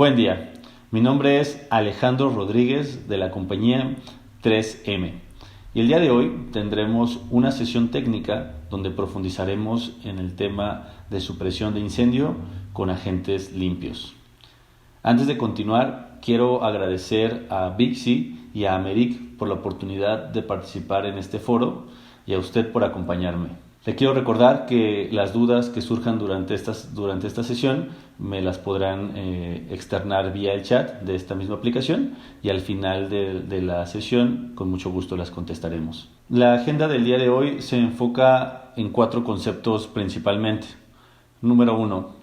Buen día, mi nombre es Alejandro Rodríguez de la compañía 3M y el día de hoy tendremos una sesión técnica donde profundizaremos en el tema de supresión de incendio con agentes limpios. Antes de continuar, quiero agradecer a Bixi y a Americ por la oportunidad de participar en este foro y a usted por acompañarme. Le quiero recordar que las dudas que surjan durante esta sesión me las podrán externar vía el chat de esta misma aplicación y al final de la sesión con mucho gusto las contestaremos. La agenda del día de hoy se enfoca en 4 conceptos principalmente. Número 1.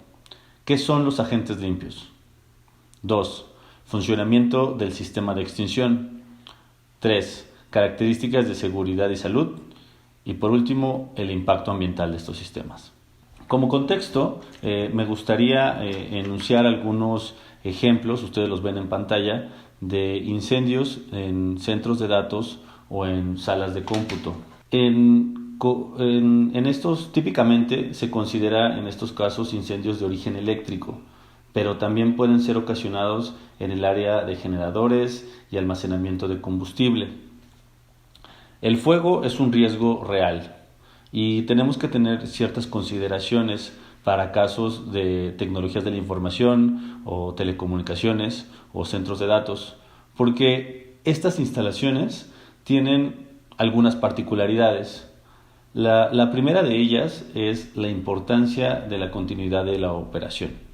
¿Qué son los agentes limpios? 2. Funcionamiento del sistema de extinción. 3. Características de seguridad y salud. Y por último, el impacto ambiental de estos sistemas. Como contexto, me gustaría enunciar algunos ejemplos, ustedes los ven en pantalla, de incendios en centros de datos o en salas de cómputo. En estos típicamente se considera en estos casos incendios de origen eléctrico, pero también pueden ser ocasionados en el área de generadores y almacenamiento de combustible. El fuego es un riesgo real y tenemos que tener ciertas consideraciones para casos de tecnologías de la información o telecomunicaciones o centros de datos, porque estas instalaciones tienen algunas particularidades. La primera de ellas es la importancia de la continuidad de la operación.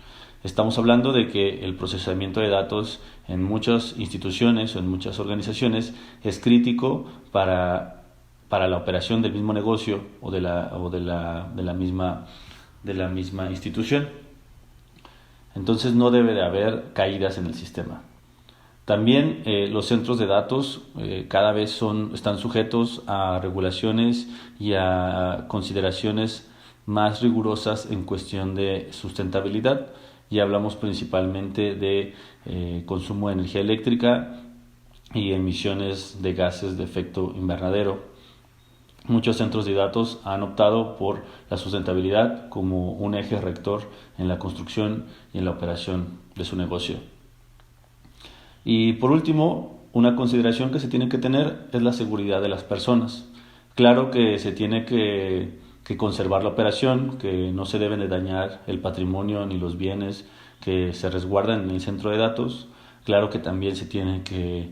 Estamos hablando de que el procesamiento de datos en muchas instituciones o en muchas organizaciones es crítico para la operación del mismo negocio o de la misma institución. Entonces no debe de haber caídas en el sistema. También los centros de datos cada vez están sujetos a regulaciones y a consideraciones más rigurosas en cuestión de sustentabilidad. Y hablamos principalmente de consumo de energía eléctrica y emisiones de gases de efecto invernadero. Muchos centros de datos han optado por la sustentabilidad como un eje rector en la construcción y en la operación de su negocio. Y por último, una consideración que se tiene que tener es la seguridad de las personas. Claro que se tiene que conservar la operación, que no se deben de dañar el patrimonio ni los bienes que se resguardan en el centro de datos. Claro que también se tiene que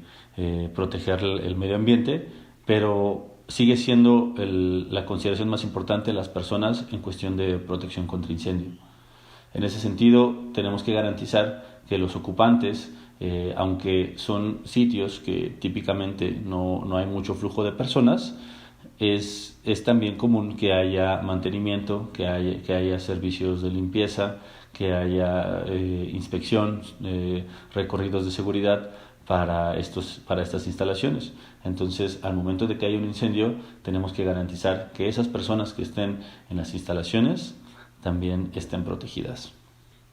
proteger el medio ambiente, pero sigue siendo la consideración más importante de las personas en cuestión de protección contra incendio. En ese sentido, tenemos que garantizar que los ocupantes, aunque son sitios que típicamente no hay mucho flujo de personas, es también común que haya mantenimiento, que haya servicios de limpieza, que haya inspección, recorridos de seguridad para estas instalaciones. Entonces, al momento de que haya un incendio, tenemos que garantizar que esas personas que estén en las instalaciones también estén protegidas.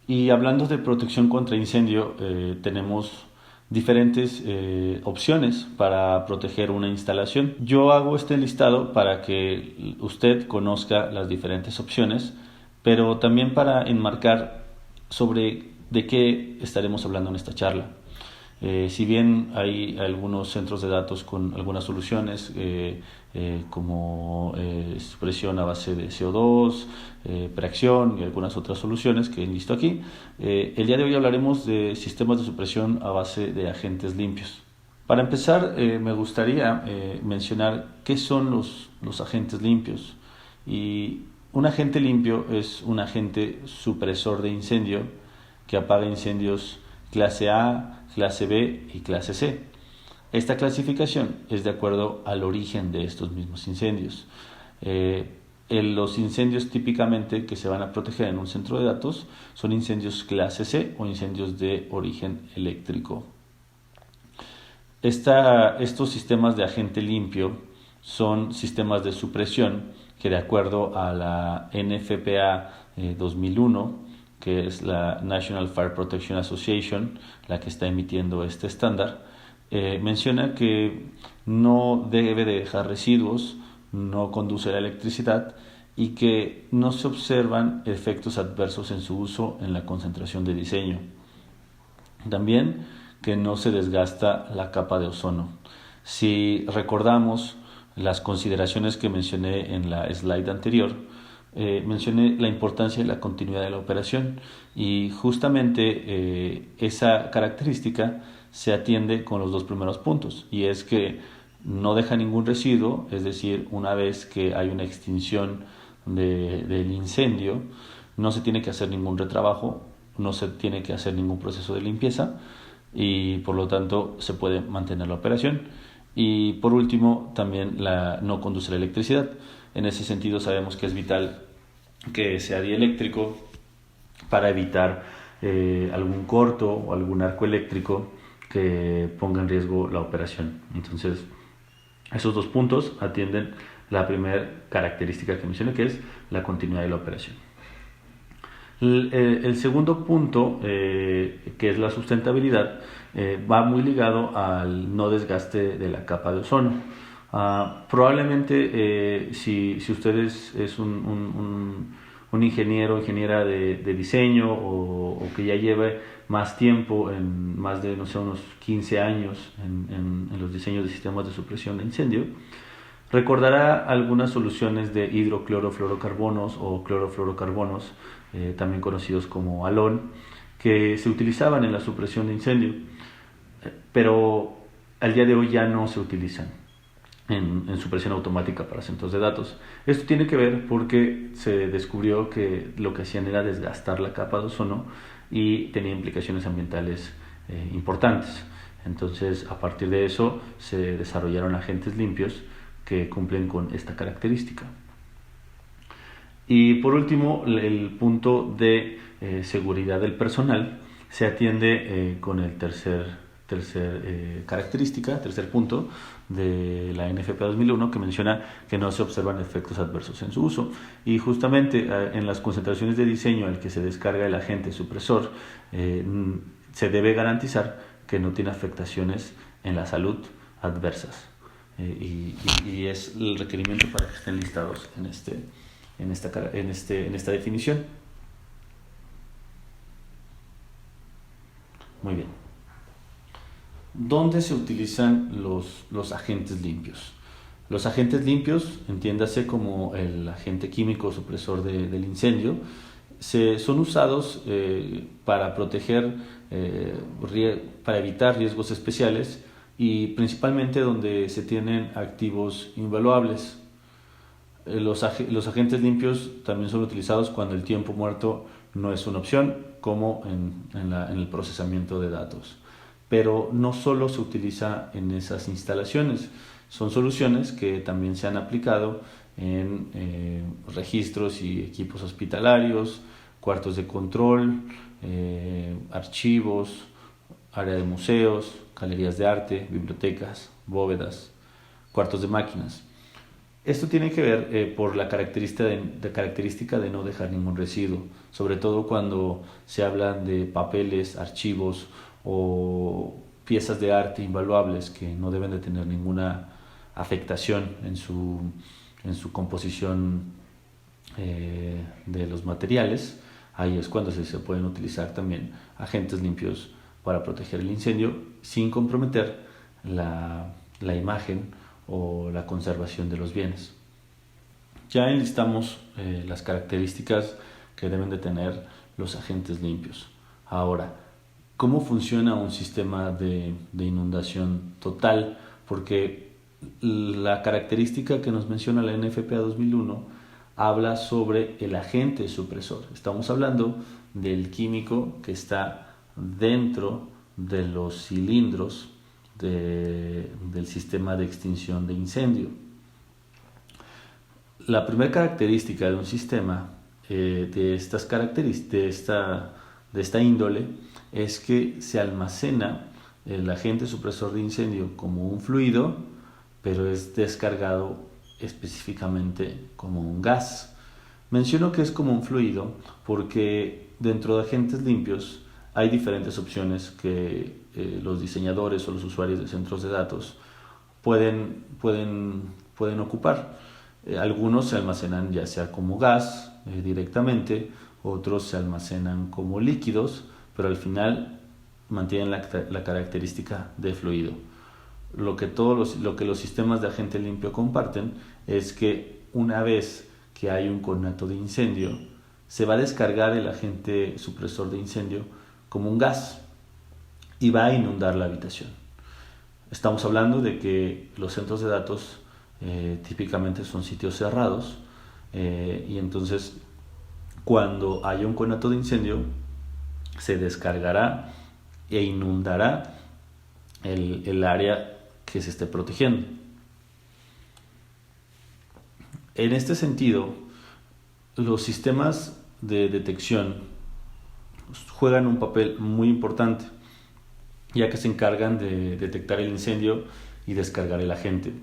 Y hablando de protección contra incendio, tenemos diferentes opciones para proteger una instalación. Yo hago este listado para que usted conozca las diferentes opciones, pero también para enmarcar sobre de qué estaremos hablando en esta charla. Si bien hay algunos centros de datos con algunas soluciones como supresión a base de CO2, preacción y algunas otras soluciones que he listo aquí, el día de hoy hablaremos de sistemas de supresión a base de agentes limpios. Para empezar, me gustaría mencionar qué son los agentes limpios. Y un agente limpio es un agente supresor de incendio que apaga incendios clase A, clase B y clase C. Esta clasificación es de acuerdo al origen de estos mismos incendios. Los incendios típicamente que se van a proteger en un centro de datos son incendios clase C o incendios de origen eléctrico. Estos sistemas de agente limpio son sistemas de supresión que, de acuerdo a la NFPA 2001, que es la National Fire Protection Association, la que está emitiendo este estándar, menciona que no debe de dejar residuos, no conduce a la electricidad y que no se observan efectos adversos en su uso en la concentración de diseño. También que no se desgasta la capa de ozono. Si recordamos las consideraciones que mencioné en la slide anterior, mencioné la importancia de la continuidad de la operación y justamente esa característica se atiende con los dos primeros puntos, y es que no deja ningún residuo, es decir, una vez que hay una extinción del incendio, no se tiene que hacer ningún retrabajo, no se tiene que hacer ningún proceso de limpieza y por lo tanto se puede mantener la operación. Y por último, también no conduce la electricidad. En ese sentido sabemos que es vital que sea dieléctrico para evitar algún corto o algún arco eléctrico que ponga en riesgo la operación. Entonces, esos dos puntos atienden la primera característica que mencioné, que es la continuidad de la operación. El segundo punto, que es la sustentabilidad, va muy ligado al no desgaste de la capa de ozono. Probablemente si usted es un ingeniero o ingeniera de diseño o que ya lleve más tiempo, en más de unos 15 años en los diseños de sistemas de supresión de incendio, recordará algunas soluciones de hidroclorofluorocarbonos o clorofluorocarbonos, también conocidos como halón, que se utilizaban en la supresión de incendio, pero al día de hoy ya no se utilizan en supresión automática para centros de datos. Esto tiene que ver porque se descubrió que lo que hacían era desgastar la capa de ozono y tenía implicaciones ambientales importantes. Entonces, a partir de eso se desarrollaron agentes limpios que cumplen con esta característica. Y por último, el punto de seguridad del personal se atiende con el tercer punto de la NFPA 2001, que menciona que no se observan efectos adversos en su uso. Y justamente en las concentraciones de diseño al que se descarga el agente supresor, se debe garantizar que no tiene afectaciones en la salud adversas. Y es el requerimiento para que estén listados en esta definición. Muy bien. ¿Dónde se utilizan los agentes limpios? Los agentes limpios, entiéndase como el agente químico supresor del incendio, son usados para proteger, para evitar riesgos especiales y principalmente donde se tienen activos invaluables. Los agentes limpios también son utilizados cuando el tiempo muerto no es una opción, como en el procesamiento de datos. Pero no solo se utiliza en esas instalaciones, son soluciones que también se han aplicado en registros y equipos hospitalarios, cuartos de control, archivos, área de museos, galerías de arte, bibliotecas, bóvedas, cuartos de máquinas. Esto tiene que ver por la característica de no dejar ningún residuo, sobre todo cuando se habla de papeles, archivos o piezas de arte invaluables que no deben de tener ninguna afectación en su composición de los materiales. Ahí es cuando se pueden utilizar también agentes limpios para proteger el incendio sin comprometer la imagen o la conservación de los bienes. Ya enlistamos las características que deben de tener los agentes limpios. Ahora, ¿cómo funciona un sistema de inundación total? Porque la característica que nos menciona la NFPA 2001 habla sobre el agente supresor. Estamos hablando del químico que está dentro de los cilindros del sistema de extinción de incendio. La primera característica de un sistema de esta índole es que se almacena el agente supresor de incendio como un fluido, pero es descargado específicamente como un gas. Menciono que es como un fluido porque dentro de agentes limpios hay diferentes opciones que los diseñadores o los usuarios de centros de datos pueden ocupar. Algunos se almacenan ya sea como gas directamente, otros se almacenan como líquidos, pero al final mantienen la característica de fluido. Lo que los sistemas de agente limpio comparten es que una vez que hay un conato de incendio, se va a descargar el agente supresor de incendio como un gas y va a inundar la habitación. Estamos hablando de que los centros de datos típicamente son sitios cerrados, y entonces cuando haya un conato de incendio se descargará e inundará el área que se esté protegiendo. En este sentido, los sistemas de detección juegan un papel muy importante, ya que se encargan de detectar el incendio y descargar el agente.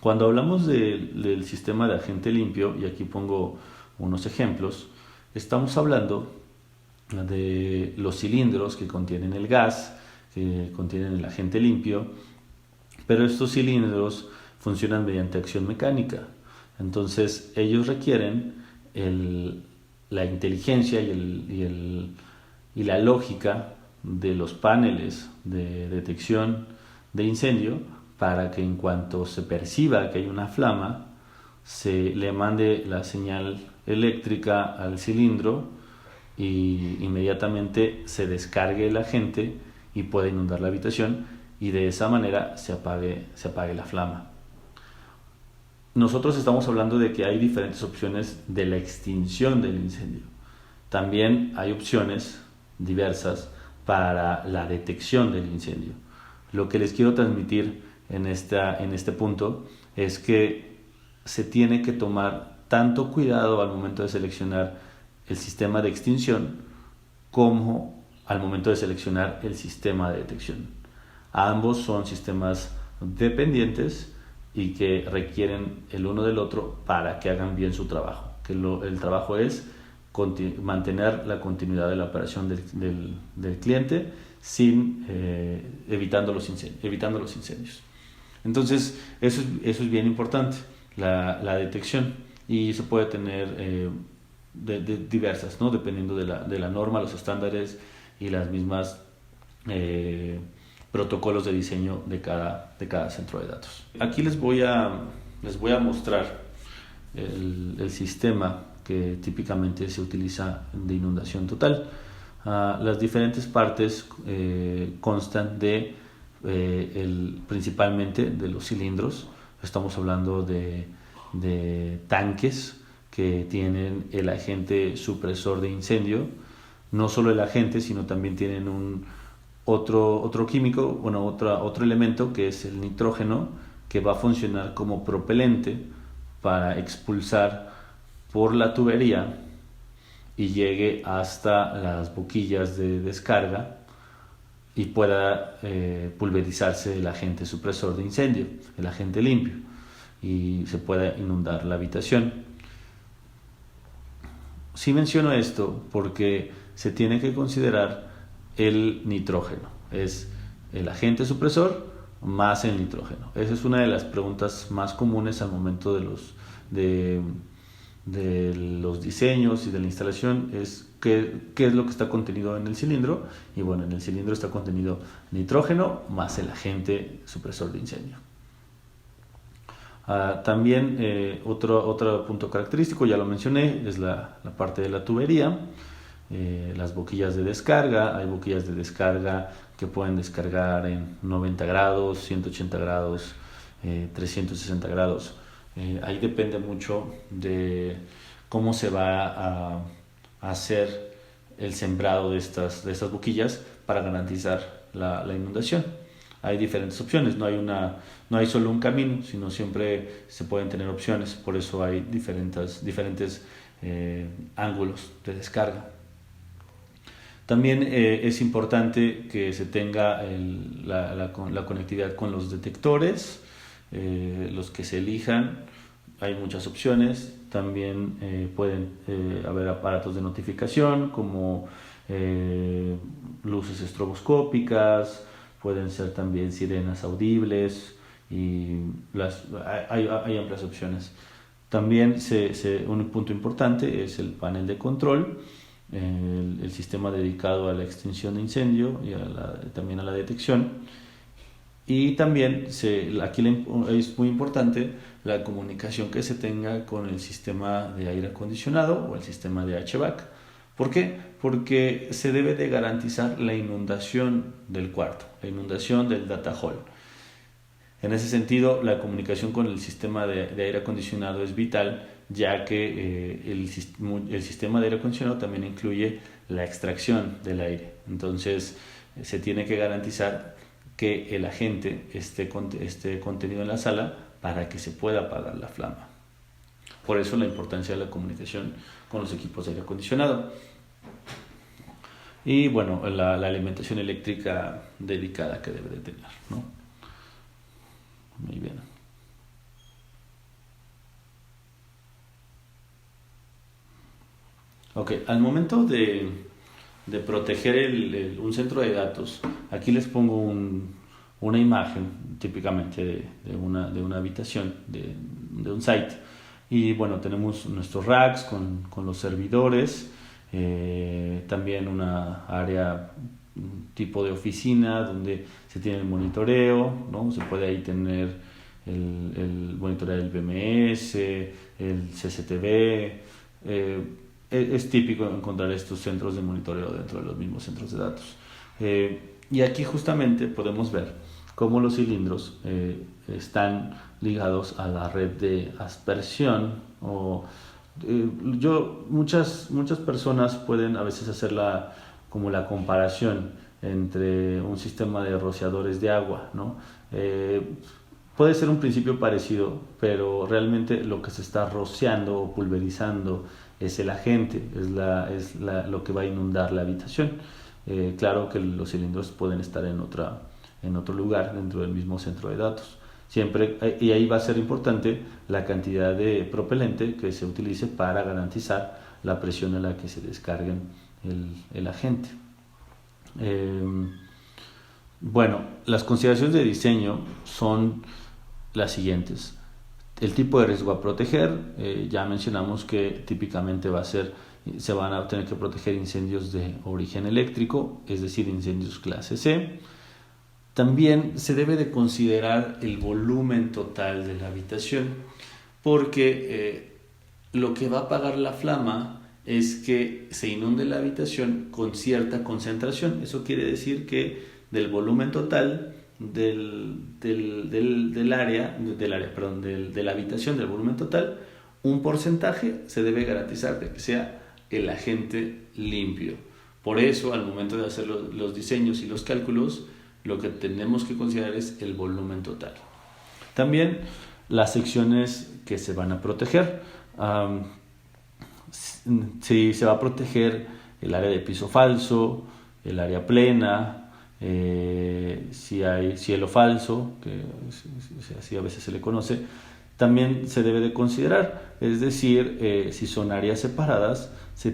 Cuando hablamos del sistema de agente limpio, y aquí pongo unos ejemplos, estamos hablando de los cilindros que contienen el gas, que contienen el agente limpio, pero estos cilindros funcionan mediante acción mecánica. Entonces ellos requieren la inteligencia y la lógica de los paneles de detección de incendio para que en cuanto se perciba que hay una flama, se le mande la señal eléctrica al cilindro y inmediatamente se descargue el agente y pueda inundar la habitación y de esa manera se apague la flama. Nosotros estamos hablando de que hay diferentes opciones de la extinción del incendio. También hay opciones diversas para la detección del incendio. Lo que les quiero transmitir en este punto es que se tiene que tomar tanto cuidado al momento de seleccionar el sistema de extinción como al momento de seleccionar el sistema de detección. Ambos son sistemas dependientes y que requieren el uno del otro para que hagan bien su trabajo. El trabajo es mantener la continuidad de la operación del cliente evitando los incendios. Entonces, eso es bien importante, la detección, y se puede tener diversas, ¿no? Dependiendo de la norma, los estándares y las mismas protocolos de diseño de cada centro de datos. Aquí les voy a mostrar el sistema que típicamente se utiliza de inundación total. Las diferentes partes constan principalmente de los cilindros. Estamos hablando de tanques que tienen el agente supresor de incendio. No solo el agente, sino también tienen otro químico, otro elemento que es el nitrógeno, que va a funcionar como propelente para expulsar por la tubería y llegue hasta las boquillas de descarga y pueda pulverizarse el agente supresor de incendio, el agente limpio, y se pueda inundar la habitación. Sí menciono esto porque se tiene que considerar el nitrógeno, es el agente supresor más el nitrógeno. Esa es una de las preguntas más comunes al momento de los diseños y de la instalación, es qué es lo que está contenido en el cilindro. Y bueno, en el cilindro está contenido nitrógeno más el agente supresor de incendio. También otro punto característico, ya lo mencioné, es la parte de la tubería. Las boquillas de descarga, hay boquillas de descarga que pueden descargar en 90 grados, 180 grados, 360 grados. Ahí depende mucho de cómo se va a hacer el sembrado de estas boquillas para garantizar la inundación. Hay diferentes opciones, no hay solo un camino, sino siempre se pueden tener opciones, por eso hay diferentes ángulos de descarga. También es importante que se tenga la conectividad con los detectores, los que se elijan. Hay muchas opciones. También pueden haber aparatos de notificación como luces estroboscópicas, pueden ser también sirenas audibles, y hay amplias opciones. También un punto importante es el panel de control, el sistema dedicado a la extinción de incendio y también a la detección. Y también aquí es muy importante la comunicación que se tenga con el sistema de aire acondicionado o el sistema de HVAC. ¿Por qué? Porque se debe de garantizar la inundación del cuarto, la inundación del data hall. En ese sentido, la comunicación con el sistema de aire acondicionado es vital, ya que el sistema de aire acondicionado también incluye la extracción del aire. Entonces, se tiene que garantizar que el agente esté contenido en la sala para que se pueda apagar la flama. Por eso la importancia de la comunicación con los equipos de aire acondicionado. Y bueno, la alimentación eléctrica dedicada que debe de tener, ¿no? Muy bien. Ok, al momento de proteger un centro de datos, aquí les pongo una imagen típicamente de una habitación, de un site. Y bueno, tenemos nuestros racks con los servidores, también una área tipo de oficina donde se tiene el monitoreo, ¿no? Se puede ahí tener el monitoreo del BMS, el CCTV. Es típico encontrar estos centros de monitoreo dentro de los mismos centros de datos. Y aquí justamente podemos ver cómo los cilindros están ligados a la red de aspersión. Muchas personas pueden a veces hacer como la comparación entre un sistema de rociadores de agua, ¿no? Puede ser un principio parecido, pero realmente lo que se está rociando o pulverizando es el agente, es lo que va a inundar la habitación. Claro que los cilindros pueden estar en otro lugar dentro del mismo centro de datos. Y ahí va a ser importante la cantidad de propelente que se utilice para garantizar la presión a la que se descargue el agente. Bueno, las consideraciones de diseño son las siguientes. El tipo de riesgo a proteger, ya mencionamos que típicamente se van a tener que proteger incendios de origen eléctrico, es decir, incendios clase C. También se debe de considerar el volumen total de la habitación, porque lo que va a apagar la flama es que se inunde la habitación con cierta concentración. Eso quiere decir que del volumen total de la habitación, del volumen total, un porcentaje se debe garantizar de que sea el agente limpio. Por eso, al momento de hacer los diseños y los cálculos, lo que tenemos que considerar es el volumen total. También las secciones que se van a proteger. Si se va a proteger el área de piso falso, el área plena, si hay cielo falso, que así a veces se le conoce, también se debe de considerar. Es decir, si son áreas separadas, se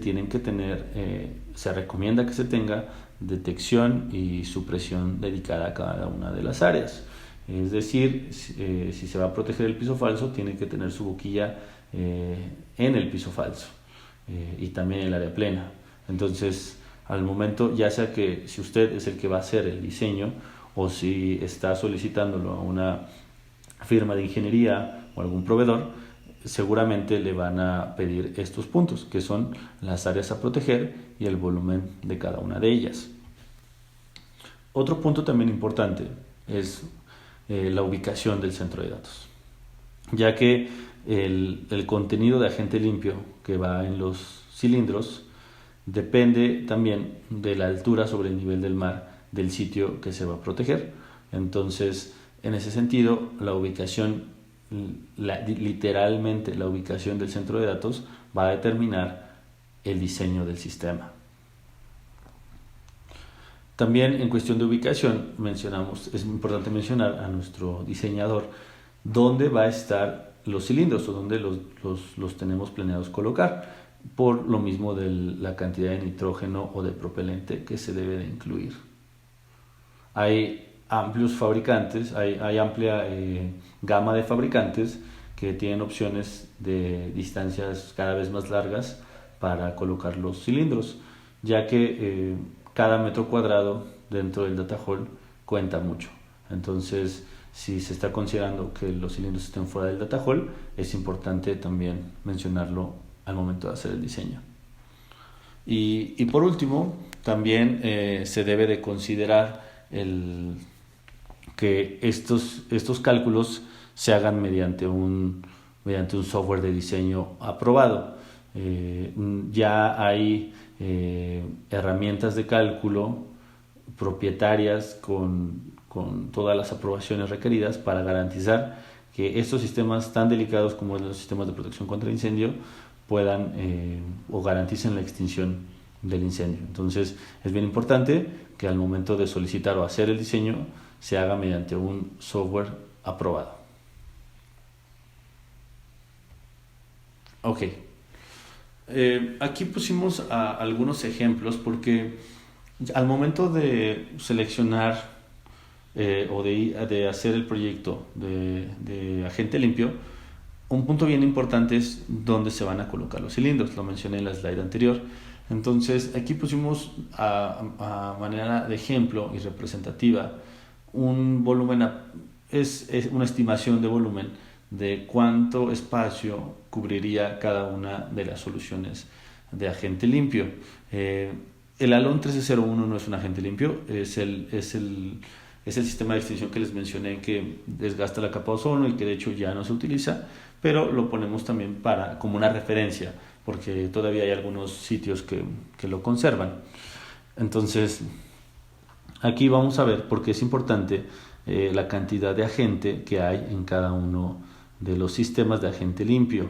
recomienda que se tenga detección y supresión dedicada a cada una de las áreas. Es decir, si se va a proteger el piso falso, tiene que tener su boquilla en el piso falso y también el área plena. Entonces, al momento, ya sea que si usted es el que va a hacer el diseño o si está solicitándolo a una firma de ingeniería o algún proveedor, seguramente le van a pedir estos puntos, que son las áreas a proteger y el volumen de cada una de ellas. Otro punto también importante es la ubicación del centro de datos, ya que el contenido de agente limpio que va en los cilindros depende también de la altura sobre el nivel del mar del sitio que se va a proteger. Entonces, en ese sentido, la ubicación, literalmente la ubicación del centro de datos va a determinar el diseño del sistema. También en cuestión de ubicación es importante mencionar a nuestro diseñador dónde va a estar los cilindros o dónde los tenemos planeados colocar, por lo mismo de la cantidad de nitrógeno o de propelente que se debe de incluir. Hay amplios fabricantes, hay amplia gama de fabricantes que tienen opciones de distancias cada vez más largas para colocar los cilindros, ya que cada metro cuadrado dentro del data hall cuenta mucho. Entonces, si se está considerando que los cilindros estén fuera del data hall, es importante también mencionarlo al momento de hacer el diseño. Y por último, también se debe de considerar que estos cálculos se hagan mediante un software de diseño aprobado. Ya hay herramientas de cálculo propietarias con todas las aprobaciones requeridas para garantizar que estos sistemas tan delicados como los sistemas de protección contra incendio puedan o garanticen la extinción del incendio. Entonces es bien importante que al momento de solicitar o hacer el diseño se haga mediante un software aprobado. Ok, aquí pusimos algunos ejemplos porque al momento de seleccionar o de hacer el proyecto de agente limpio, un punto bien importante es dónde se van a colocar los cilindros, lo mencioné en la slide anterior. Entonces aquí pusimos a manera de ejemplo y representativa un volumen, es una estimación de volumen de cuánto espacio cubriría cada una de las soluciones de agente limpio. El ALON 1301 no es un agente limpio, es el sistema de extinción que les mencioné que desgasta la capa de ozono y que de hecho ya no se utiliza, pero lo ponemos también como una referencia, porque todavía hay algunos sitios que lo conservan. Entonces, aquí vamos a ver por qué es importante la cantidad de agente que hay en cada uno de los sistemas de agente limpio.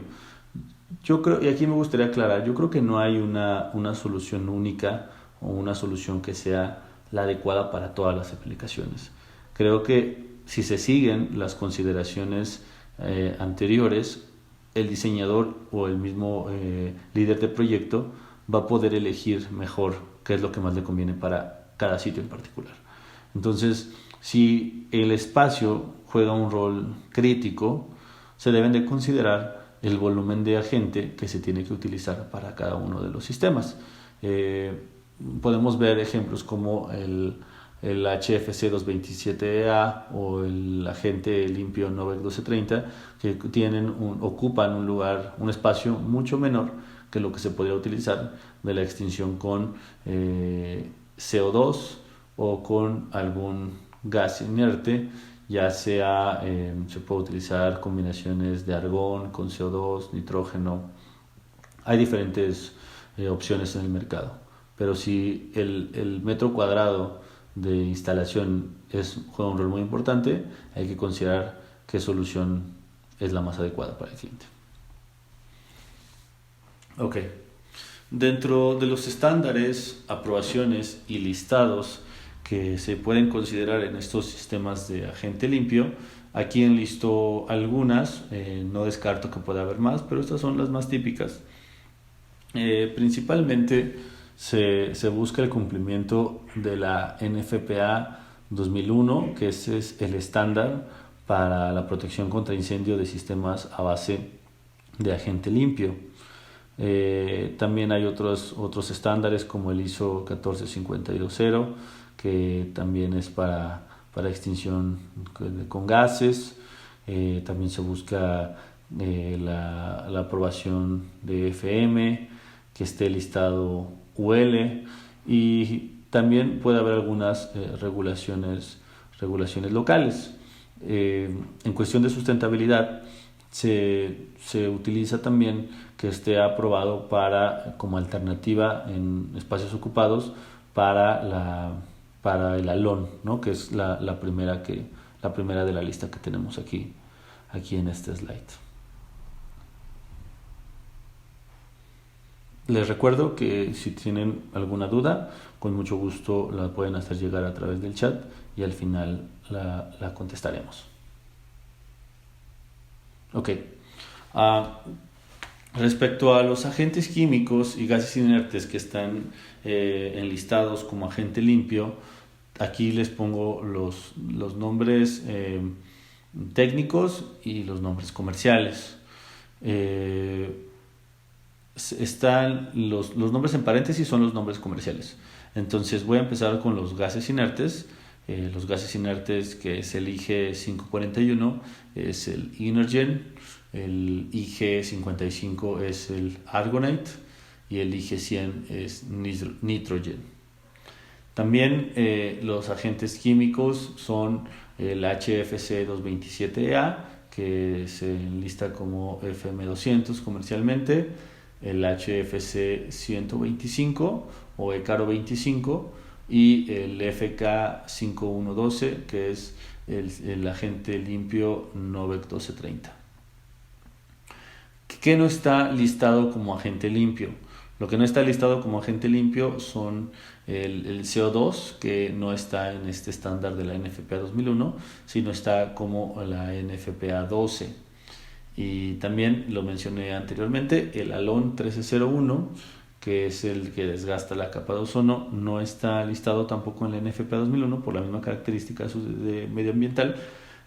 Yo creo, y aquí me gustaría aclarar, yo creo que no hay una solución única o una solución que sea la adecuada para todas las aplicaciones. Creo que si se siguen las consideraciones anteriores, el diseñador o el mismo líder de proyecto va a poder elegir mejor qué es lo que más le conviene para cada sitio en particular. Entonces, si el espacio juega un rol crítico, se deben de considerar el volumen de agente que se tiene que utilizar para cada uno de los sistemas. Podemos ver ejemplos como el HFC 227A o el agente limpio Novec 1230 que ocupan un espacio mucho menor que lo que se podría utilizar de la extinción con CO2 o con algún gas inerte, ya sea se puede utilizar combinaciones de argón con CO2, nitrógeno. Hay diferentes opciones en el mercado, pero si el metro cuadrado de instalación juega un rol muy importante, hay que considerar qué solución es la más adecuada para el cliente. Ok, dentro de los estándares, aprobaciones y listados que se pueden considerar en estos sistemas de agente limpio, aquí enlisto algunas, no descarto que pueda haber más, pero estas son las más típicas. Principalmente se busca el cumplimiento de la NFPA 2001, que ese es el estándar para la protección contra incendio de sistemas a base de agente limpio. También hay otros estándares como el ISO 14520, que también es para extinción con gases. También se busca la aprobación de FM, que esté listado UL, y también puede haber algunas regulaciones locales. En cuestión de sustentabilidad, se utiliza también que esté aprobado como alternativa en espacios ocupados para el ALON, ¿no? Que es la primera de la lista que tenemos aquí en este slide. Les recuerdo que si tienen alguna duda, con mucho gusto la pueden hacer llegar a través del chat y al final la contestaremos. Ok. Respecto a los agentes químicos y gases inertes que están enlistados como agente limpio, aquí les pongo los nombres técnicos y los nombres comerciales. están los nombres en paréntesis, son los nombres comerciales. Entonces voy a empezar con los gases inertes. Los gases inertes, que es el IG541, es el Inergen, el IG55 es el Argonite y el IG100 es Nitrogen. También los agentes químicos son el HFC 227A, que se enlista como FM200 comercialmente, el HFC 125 o ECARO 25 y el FK 5112, que es el agente limpio Novec 1230. ¿Qué no está listado como agente limpio? Lo que no está listado como agente limpio son el CO2, que no está en este estándar de la NFPA 2001, sino está como la NFPA 12. Y también lo mencioné anteriormente, el halón 1301, que es el que desgasta la capa de ozono, no está listado tampoco en la NFPA 2001 por la misma característica de medioambiental,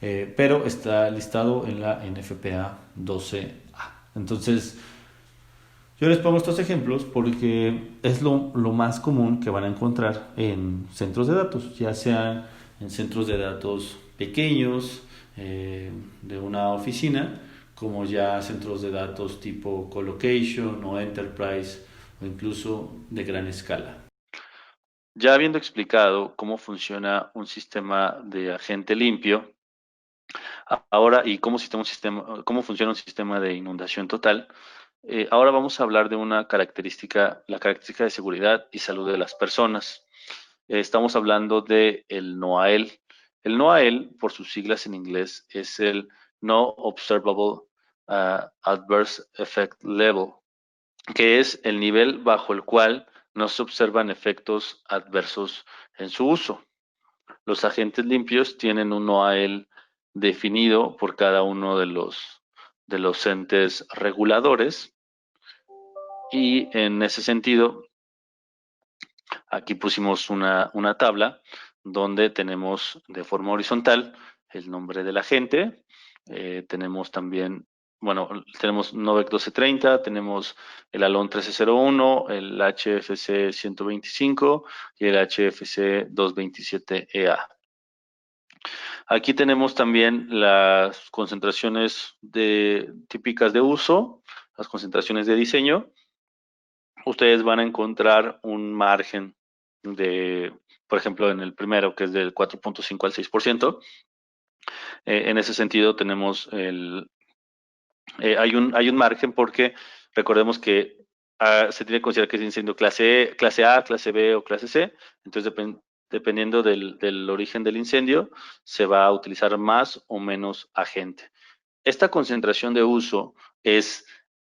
pero está listado en la NFPA 12A. Entonces, yo les pongo estos ejemplos porque es lo más común que van a encontrar en centros de datos, ya sean en centros de datos pequeños de una oficina, como ya centros de datos tipo colocation o enterprise o incluso de gran escala. Ya habiendo explicado cómo funciona un sistema de agente limpio, ahora y cómo funciona un sistema de inundación total, ahora vamos a hablar de una característica, la característica de seguridad y salud de las personas. Estamos hablando de el NOAEL. El NOAEL, por sus siglas en inglés, es el No Observable Adverse Effect Level, que es el nivel bajo el cual no se observan efectos adversos en su uso. Los agentes limpios tienen un NOAEL definido por cada uno de los entes reguladores y en ese sentido, aquí pusimos una tabla donde tenemos de forma horizontal el nombre del agente, tenemos también, bueno, tenemos Novec 1230, tenemos el Halón 1301, el HFC 125 y el HFC 227EA. Aquí tenemos también las concentraciones típicas de uso, las concentraciones de diseño. Ustedes van a encontrar un margen por ejemplo, en el primero, que es del 4.5 al 6%. En ese sentido, hay un margen porque recordemos que se tiene que considerar que es incendio clase A, clase B o clase C. Entonces, dependiendo del origen del incendio, se va a utilizar más o menos agente. Esta concentración de uso es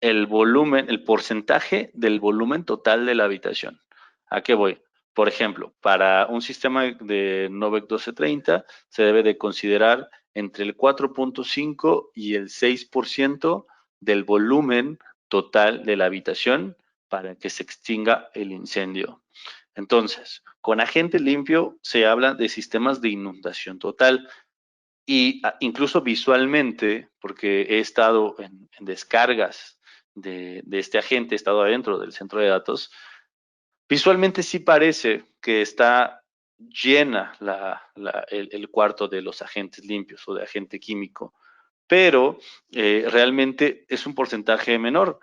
el volumen, el porcentaje del volumen total de la habitación. ¿A qué voy? Por ejemplo, para un sistema de Novec 1230 se debe de considerar entre el 4.5 y el 6% del volumen total de la habitación para que se extinga el incendio. Entonces, con agente limpio se habla de sistemas de inundación total y incluso visualmente, porque he estado en descargas de este agente, he estado adentro del centro de datos, visualmente sí parece que está llena el cuarto de los agentes limpios o de agente químico, pero realmente es un porcentaje menor.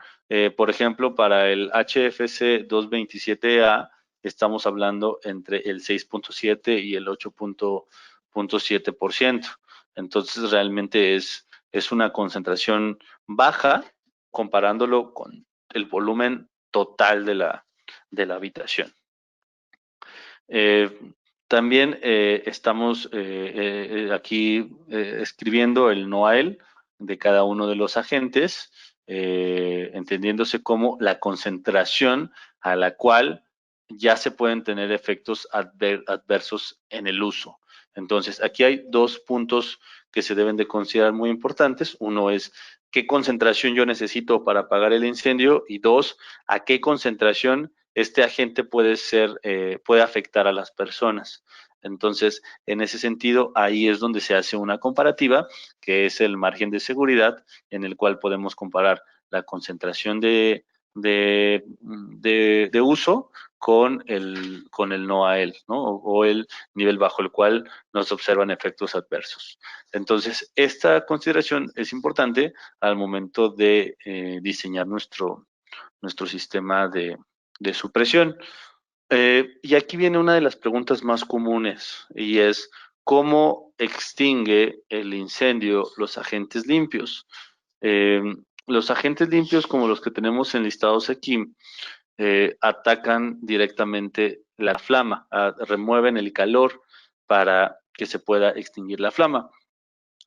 Por ejemplo, para el HFC 227A estamos hablando entre el 6.7 y el 8.7%. Entonces realmente es una concentración baja comparándolo con el volumen total de la habitación. También estamos aquí escribiendo el NOAEL de cada uno de los agentes, entendiéndose como la concentración a la cual ya se pueden tener efectos adversos en el uso. Entonces, aquí hay dos puntos que se deben de considerar muy importantes. Uno es qué concentración yo necesito para apagar el incendio y dos, a qué concentración este agente puede afectar a las personas. Entonces, en ese sentido, ahí es donde se hace una comparativa, que es el margen de seguridad, en el cual podemos comparar la concentración de de uso con el no a él, ¿no? O el nivel bajo el cual nos observan efectos adversos. Entonces, esta consideración es importante al momento de diseñar nuestro sistema de supresión. Y aquí viene una de las preguntas más comunes y es, ¿cómo extingue el incendio los agentes limpios? Eh, los agentes limpios, como los que tenemos enlistados aquí, atacan directamente la flama, remueven el calor para que se pueda extinguir la flama.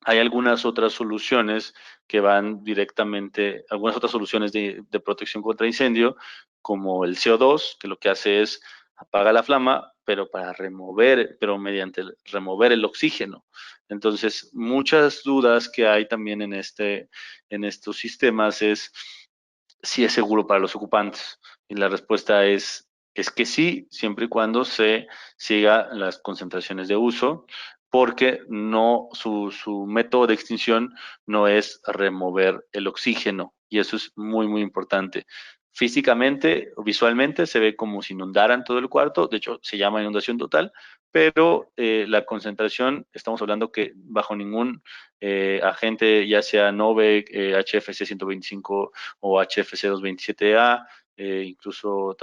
Hay algunas otras soluciones que van directamente, algunas otras soluciones de protección contra incendio, como el CO2, que lo que hace es apaga la flama, pero mediante remover el oxígeno. Entonces, muchas dudas que hay también en estos sistemas es si es seguro para los ocupantes. Y la respuesta es que sí, siempre y cuando se siga las concentraciones de uso, porque no, su método de extinción no es remover el oxígeno, y eso es muy, muy importante. Físicamente o visualmente se ve como si inundaran todo el cuarto, de hecho se llama inundación total, pero la concentración, estamos hablando que bajo ningún agente, ya sea NOVEC, HFC 125 o HFC 227A, incluso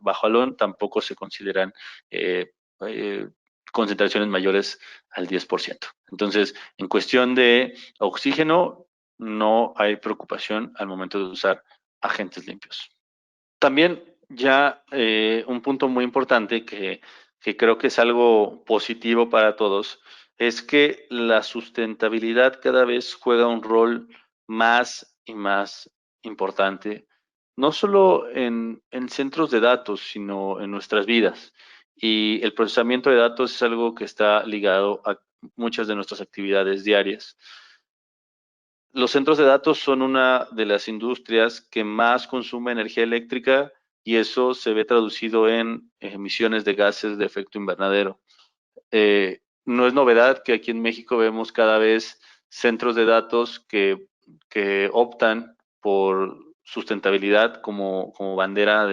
bajo alón tampoco se consideran eh, eh, concentraciones mayores al 10%. Entonces, en cuestión de oxígeno, no hay preocupación al momento de usar agentes limpios. También ya un punto muy importante que creo que es algo positivo para todos, es que la sustentabilidad cada vez juega un rol más y más importante, no solo en centros de datos, sino en nuestras vidas. Y el procesamiento de datos es algo que está ligado a muchas de nuestras actividades diarias. Los centros de datos son una de las industrias que más consume energía eléctrica y eso se ve traducido en emisiones de gases de efecto invernadero. No es novedad que aquí en México vemos cada vez centros de datos que optan por sustentabilidad como bandera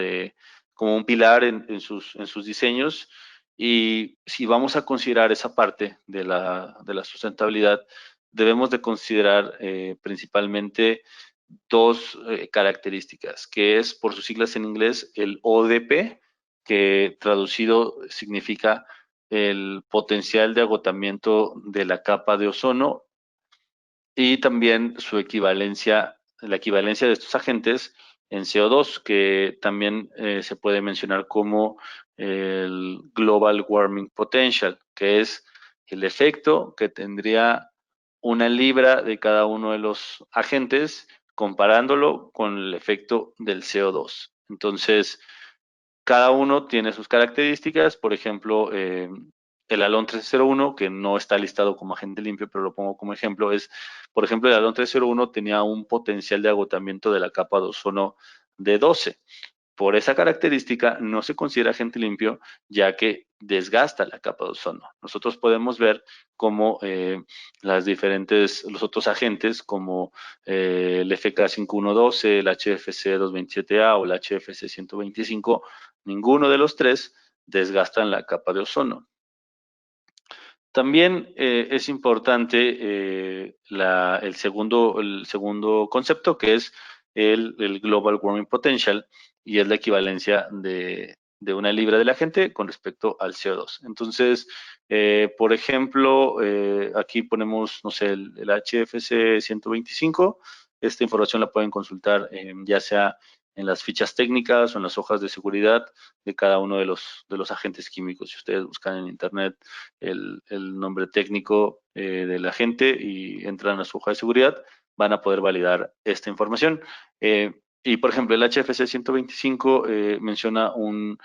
como un pilar en sus diseños. Y si vamos a considerar esa parte de la sustentabilidad, debemos de considerar principalmente dos características, que es por sus siglas en inglés el ODP, que traducido significa el potencial de agotamiento de la capa de ozono y también su equivalencia, la equivalencia de estos agentes en CO2, que también se puede mencionar como el Global Warming Potential, que es el efecto que tendría una libra de cada uno de los agentes comparándolo con el efecto del CO2. Entonces, cada uno tiene sus características, por ejemplo, el Alon 301, que no está listado como agente limpio, pero lo pongo como ejemplo, por ejemplo, el Alon 301 tenía un potencial de agotamiento de la capa de ozono de 12. Por esa característica no se considera agente limpio, ya que desgasta la capa de ozono. Nosotros podemos ver cómo los otros agentes, como el FK5112, el HFC 227A o el HFC 125, ninguno de los tres desgastan la capa de ozono. También es importante el segundo concepto, que es el Global Warming Potential, y es la equivalencia de una libra del agente con respecto al CO2. Entonces, por ejemplo, aquí ponemos, no sé, el HFC 125. Esta información la pueden consultar ya sea en las fichas técnicas o en las hojas de seguridad de cada uno de los agentes químicos. Si ustedes buscan en internet el nombre técnico del agente y entran a su hoja de seguridad, van a poder validar esta información. Y por ejemplo, el HFC 125 menciona una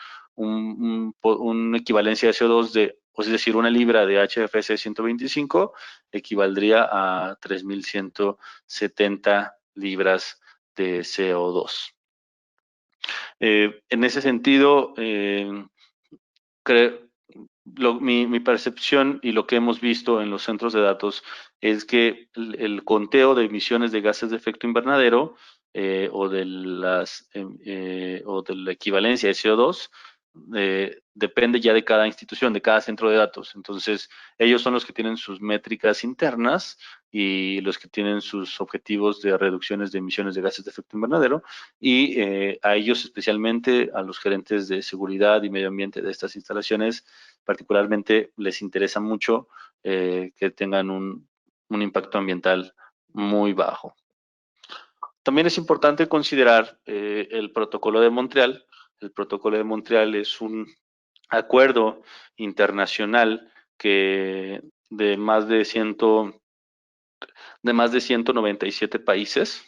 equivalencia de CO2 es decir, una libra de HFC 125 equivaldría a 3.170 libras de CO2. En ese sentido, mi percepción y lo que hemos visto en los centros de datos es que el conteo de emisiones de gases de efecto invernadero o de la equivalencia de CO2 depende ya de cada institución, de cada centro de datos. Entonces, ellos son los que tienen sus métricas internas y los que tienen sus objetivos de reducciones de emisiones de gases de efecto invernadero, y a ellos especialmente, a los gerentes de seguridad y medio ambiente de estas instalaciones, particularmente les interesa mucho que tengan un impacto ambiental muy bajo. También es importante considerar el Protocolo de Montreal. El Protocolo de Montreal es un acuerdo internacional que de más de 197 países,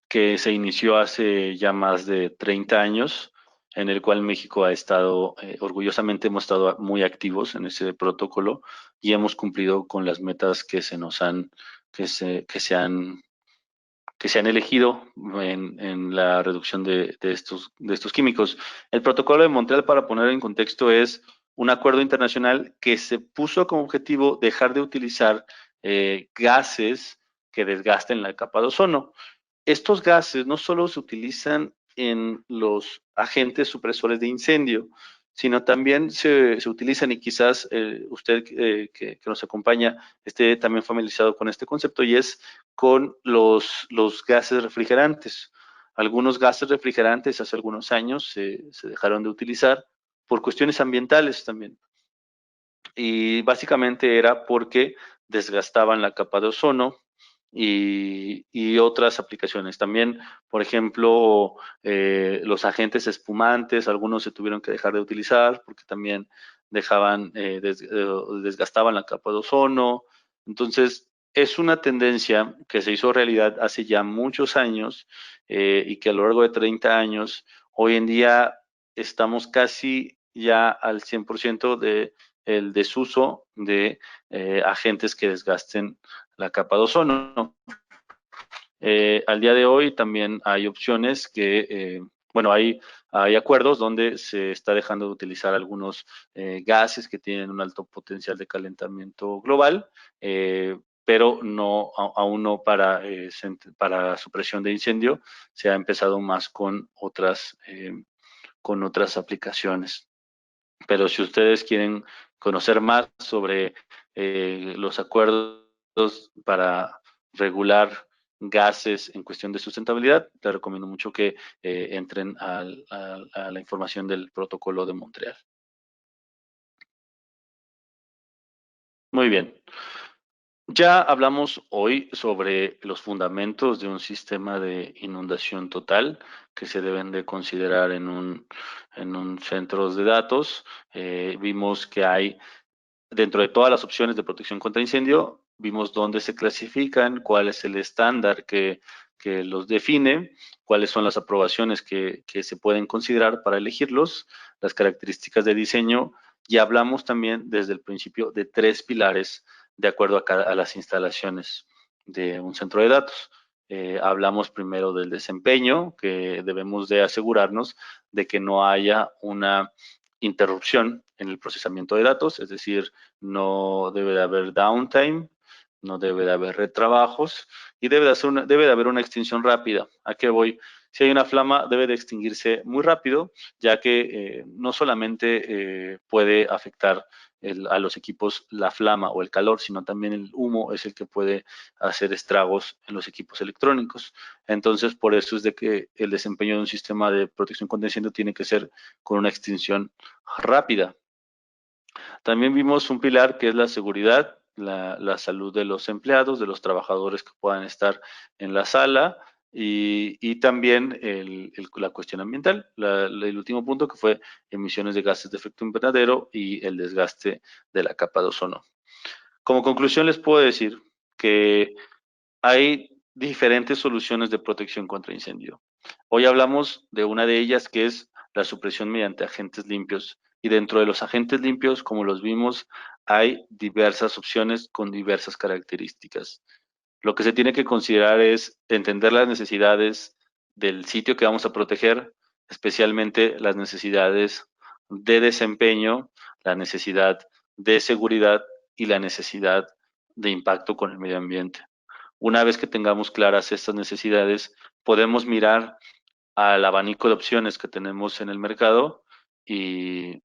que se inició hace ya más de 30 años, en el cual México ha estado, orgullosamente hemos estado muy activos en ese protocolo y hemos cumplido con las metas que se nos han, que se han elegido en la reducción de estos químicos. El protocolo de Montreal, para poner en contexto, es un acuerdo internacional que se puso como objetivo dejar de utilizar gases que desgasten la capa de ozono. Estos gases no solo se utilizan en los agentes supresores de incendio, sino también se utilizan, y quizás usted que nos acompaña esté también familiarizado con este concepto, y es con los gases refrigerantes. Algunos gases refrigerantes hace algunos años se dejaron de utilizar por cuestiones ambientales también. Y básicamente era porque desgastaban la capa de ozono y otras aplicaciones. También, por ejemplo, los agentes espumantes, algunos se tuvieron que dejar de utilizar porque también desgastaban la capa de ozono. Entonces, es una tendencia que se hizo realidad hace ya muchos años y que a lo largo de 30 años, hoy en día estamos casi ya al 100% de el desuso de agentes que desgasten la capa de ozono. Al día de hoy también hay opciones bueno, hay acuerdos donde se está dejando de utilizar algunos gases que tienen un alto potencial de calentamiento global, pero no, aún no para supresión de incendio. Se ha empezado más con otras aplicaciones. Pero si ustedes quieren conocer más sobre los acuerdos para regular gases en cuestión de sustentabilidad, les recomiendo mucho que entren a la información del Protocolo de Montreal. Muy bien. Ya hablamos hoy sobre los fundamentos de un sistema de inundación total que se deben de considerar en un centro de datos. Vimos que hay, dentro de todas las opciones de protección contra incendio, vimos dónde se clasifican, cuál es el estándar que los define, cuáles son las aprobaciones que se pueden considerar para elegirlos, las características de diseño, y hablamos también desde el principio de 3 pilares de acuerdo a las instalaciones de un centro de datos. Hablamos primero del desempeño, que debemos de asegurarnos de que no haya una interrupción en el procesamiento de datos, es decir, no debe de haber downtime, no debe de haber retrabajos y debe de haber una extinción rápida. ¿A qué voy? Si hay una flama, debe de extinguirse muy rápido, ya que no solamente puede afectar a los equipos la flama o el calor, sino también el humo es el que puede hacer estragos en los equipos electrónicos. Entonces, por eso es de que el desempeño de un sistema de protección contra incendio tiene que ser con una extinción rápida. También vimos un pilar que es la seguridad, la salud de los empleados, de los trabajadores que puedan estar en la sala, y también la cuestión ambiental, el último punto que fue emisiones de gases de efecto invernadero y el desgaste de la capa de ozono. Como conclusión les puedo decir que hay diferentes soluciones de protección contra incendio. Hoy hablamos de una de ellas, que es la supresión mediante agentes limpios. Y dentro de los agentes limpios, como los vimos, hay diversas opciones con diversas características. Lo que se tiene que considerar es entender las necesidades del sitio que vamos a proteger, especialmente las necesidades de desempeño, la necesidad de seguridad y la necesidad de impacto con el medio ambiente. Una vez que tengamos claras estas necesidades, podemos mirar al abanico de opciones que tenemos en el mercado y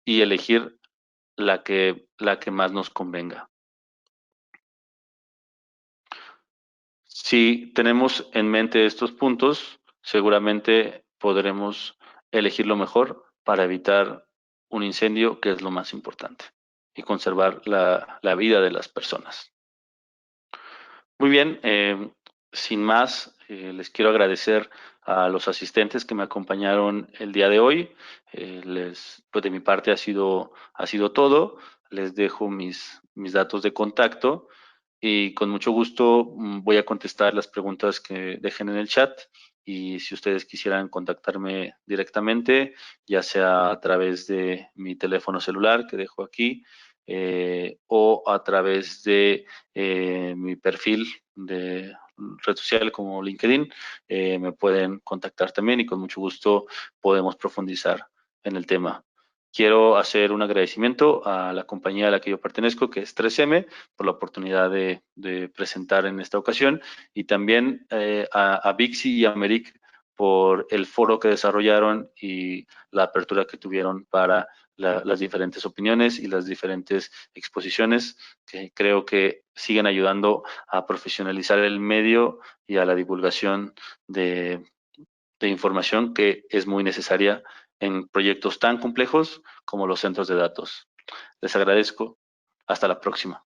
elegir la que más nos convenga. Si tenemos en mente estos puntos, seguramente podremos elegir lo mejor para evitar un incendio, que es lo más importante, y conservar la vida de las personas. Muy bien, sin más, les quiero agradecer a los asistentes que me acompañaron el día de hoy. Pues de mi parte ha sido todo. Les dejo mis datos de contacto y con mucho gusto voy a contestar las preguntas que dejen en el chat. Y si ustedes quisieran contactarme directamente, ya sea a través de mi teléfono celular que dejo aquí, o a través de mi perfil de red social como LinkedIn, me pueden contactar también y con mucho gusto podemos profundizar en el tema. Quiero hacer un agradecimiento a la compañía a la que yo pertenezco, que es 3M, por la oportunidad de presentar en esta ocasión, y también a Bixi y a Meric por el foro que desarrollaron y la apertura que tuvieron para las diferentes opiniones y las diferentes exposiciones, que creo que siguen ayudando a profesionalizar el medio y a la divulgación de información que es muy necesaria en proyectos tan complejos como los centros de datos. Les agradezco. Hasta la próxima.